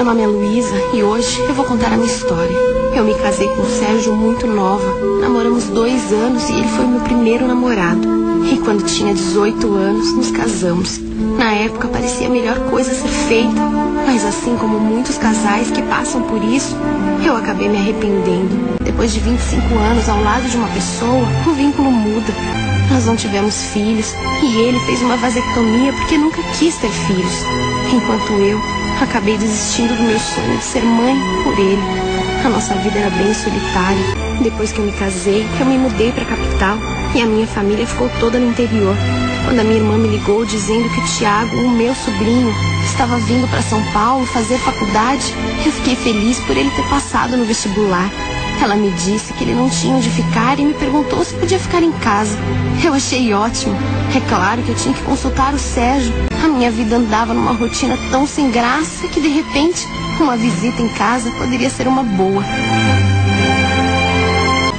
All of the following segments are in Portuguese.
Meu nome é Luísa e hoje eu vou contar a minha história. Eu me casei com o Sérgio muito nova. Namoramos 2 anos e ele foi o meu primeiro namorado. E quando tinha 18 anos, nos casamos. Na época parecia a melhor coisa a ser feita, mas assim como muitos casais que passam por isso, eu acabei me arrependendo. Depois de 25 anos ao lado de uma pessoa, o vínculo muda. Nós não tivemos filhos e ele fez uma vasectomia porque nunca quis ter filhos. Enquanto eu acabei desistindo do meu sonho de ser mãe por ele. A nossa vida era bem solitária. Depois que eu me casei, eu me mudei para a capital e a minha família ficou toda no interior. Quando a minha irmã me ligou dizendo que o Tiago, o meu sobrinho, estava vindo para São Paulo fazer faculdade, eu fiquei feliz por ele ter passado no vestibular. Ela me disse que ele não tinha onde ficar e me perguntou se podia ficar em casa. Eu achei ótimo. É claro que eu tinha que consultar o Sérgio. A minha vida andava numa rotina tão sem graça que, de repente, uma visita em casa poderia ser uma boa.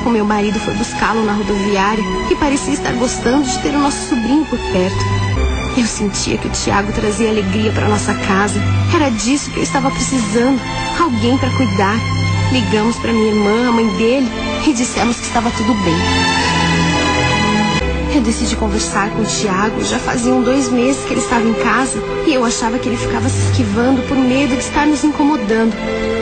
O meu marido foi buscá-lo na rodoviária e parecia estar gostando de ter o nosso sobrinho por perto. Eu sentia que o Tiago trazia alegria para nossa casa. Era disso que eu estava precisando. Alguém para cuidar. Ligamos para minha irmã, a mãe dele, e dissemos que estava tudo bem. Eu decidi conversar com o Tiago. Já faziam 2 meses que ele estava em casa e eu achava que ele ficava se esquivando por medo de estar nos incomodando.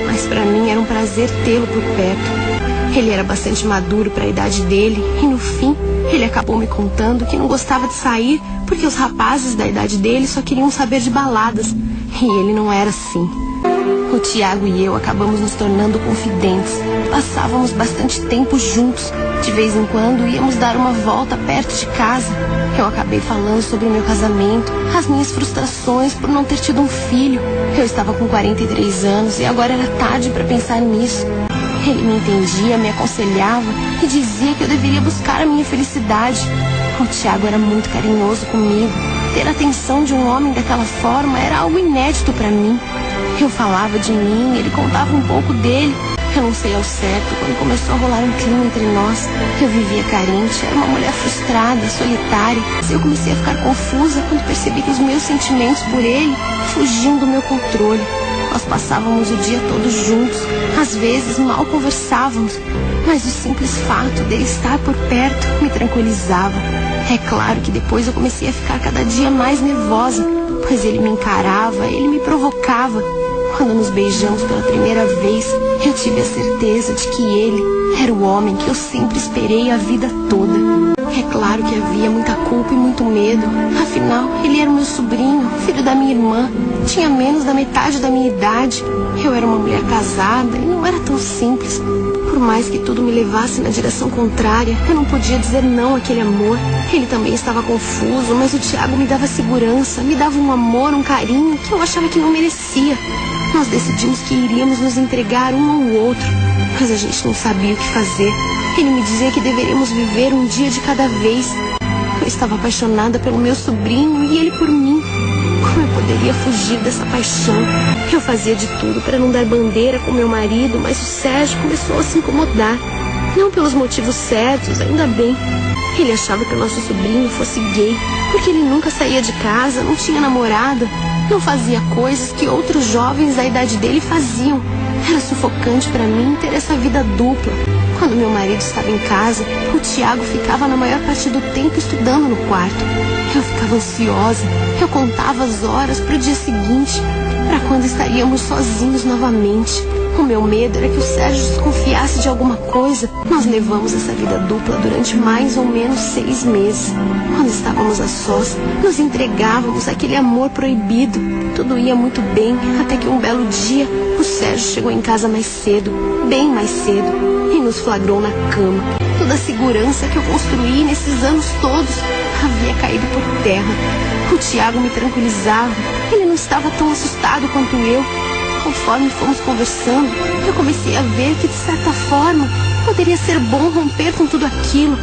Mas para mim era um prazer tê-lo por perto. Ele era bastante maduro para a idade dele e no fim ele acabou me contando que não gostava de sair porque os rapazes da idade dele só queriam saber de baladas e ele não era assim. O Tiago e eu acabamos nos tornando confidentes. Passávamos bastante tempo juntos. De vez em quando íamos dar uma volta perto de casa. Eu acabei falando sobre o meu casamento, as minhas frustrações por não ter tido um filho. Eu estava com 43 anos e agora era tarde para pensar nisso. Ele me entendia, me aconselhava e dizia que eu deveria buscar a minha felicidade. O Tiago era muito carinhoso comigo. Ter a atenção de um homem daquela forma era algo inédito para mim. Eu falava de mim, ele contava um pouco dele. Eu não sei ao certo quando começou a rolar um clima entre nós. Eu vivia carente, era uma mulher frustrada, solitária. Eu comecei a ficar confusa quando percebi que os meus sentimentos por ele fugiam do meu controle. Nós passávamos o dia todo juntos. Às vezes mal conversávamos, mas o simples fato dele estar por perto me tranquilizava. É claro que depois eu comecei a ficar cada dia mais nervosa, pois ele me encarava, ele me provocava. Quando nos beijamos pela primeira vez, eu tive a certeza de que ele era o homem que eu sempre esperei a vida toda. É claro que havia muita culpa e muito medo. Afinal, ele era o meu sobrinho, filho da minha irmã. Tinha menos da metade da minha idade. Eu era uma mulher casada e não era tão simples. Por mais que tudo me levasse na direção contrária, eu não podia dizer não àquele amor. Ele também estava confuso, mas o Tiago me dava segurança, me dava um amor, um carinho que eu achava que não merecia. Nós decidimos que iríamos nos entregar um ao outro, mas a gente não sabia o que fazer. Ele me dizia que deveríamos viver um dia de cada vez. Eu estava apaixonada pelo meu sobrinho e ele por mim. Como eu poderia fugir dessa paixão? Eu fazia de tudo para não dar bandeira com meu marido, mas o Sérgio começou a se incomodar. Não pelos motivos certos, ainda bem. Ele achava que o nosso sobrinho fosse gay, porque ele nunca saía de casa, não tinha namorada, não fazia coisas que outros jovens da idade dele faziam. Era sufocante para mim ter essa vida dupla. Quando meu marido estava em casa, o Tiago ficava na maior parte do tempo estudando no quarto. Eu ficava ansiosa, eu contava as horas para o dia seguinte, para quando estaríamos sozinhos novamente. O meu medo era que o Sérgio desconfiasse de alguma coisa. Nós levamos essa vida dupla durante mais ou menos 6 meses. Quando estávamos a sós, nos entregávamos àquele amor proibido. Tudo ia muito bem, até que um belo dia, o Sérgio chegou em casa mais cedo, bem mais cedo, e nos flagrou na cama. Toda a segurança que eu construí nesses anos todos havia caído por terra. O Tiago me tranquilizava. Ele não estava tão assustado quanto eu. Conforme fomos conversando, eu comecei a ver que, de certa forma, poderia ser bom romper com tudo aquilo.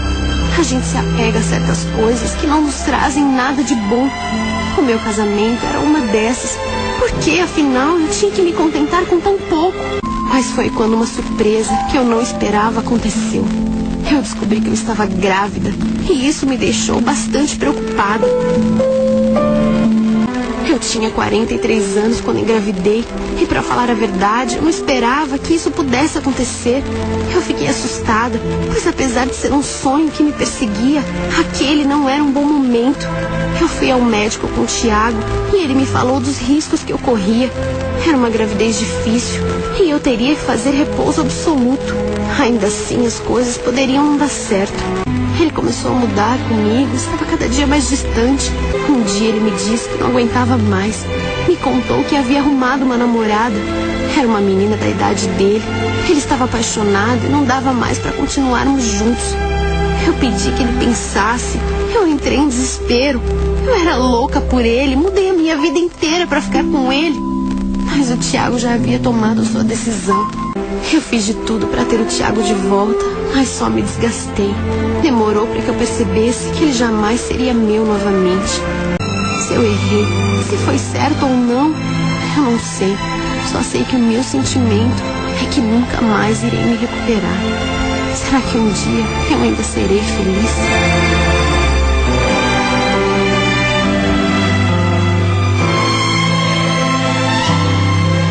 A gente se apega a certas coisas que não nos trazem nada de bom. O meu casamento era uma dessas. Porque, afinal, eu tinha que me contentar com tão pouco. Mas foi quando uma surpresa que eu não esperava aconteceu. Eu descobri que eu estava grávida, e isso me deixou bastante preocupada. Eu Eu tinha 43 anos quando engravidei e, para falar a verdade, eu não esperava que isso pudesse acontecer. Eu fiquei assustada, pois apesar de ser um sonho que me perseguia, aquele não era um bom momento. Eu fui ao médico com o Tiago e ele me falou dos riscos que eu corria. Era uma gravidez difícil e eu teria que fazer repouso absoluto. Ainda assim, as coisas poderiam não dar certo. Ele começou a mudar comigo, estava cada dia mais distante. Um dia ele me disse que não aguentava mais. Me contou que havia arrumado uma namorada. Era uma menina da idade dele. Ele estava apaixonado e não dava mais para continuarmos juntos. Eu pedi que ele pensasse. Eu entrei em desespero. Eu era louca por ele, mudei a minha vida inteira para ficar com ele. Mas o Tiago já havia tomado sua decisão. Eu fiz de tudo para ter o Tiago de volta, mas só me desgastei. Demorou para que eu percebesse que ele jamais seria meu novamente. Se eu errei, se foi certo ou não, eu não sei. Só sei que o meu sentimento é que nunca mais irei me recuperar. Será que um dia eu ainda serei feliz?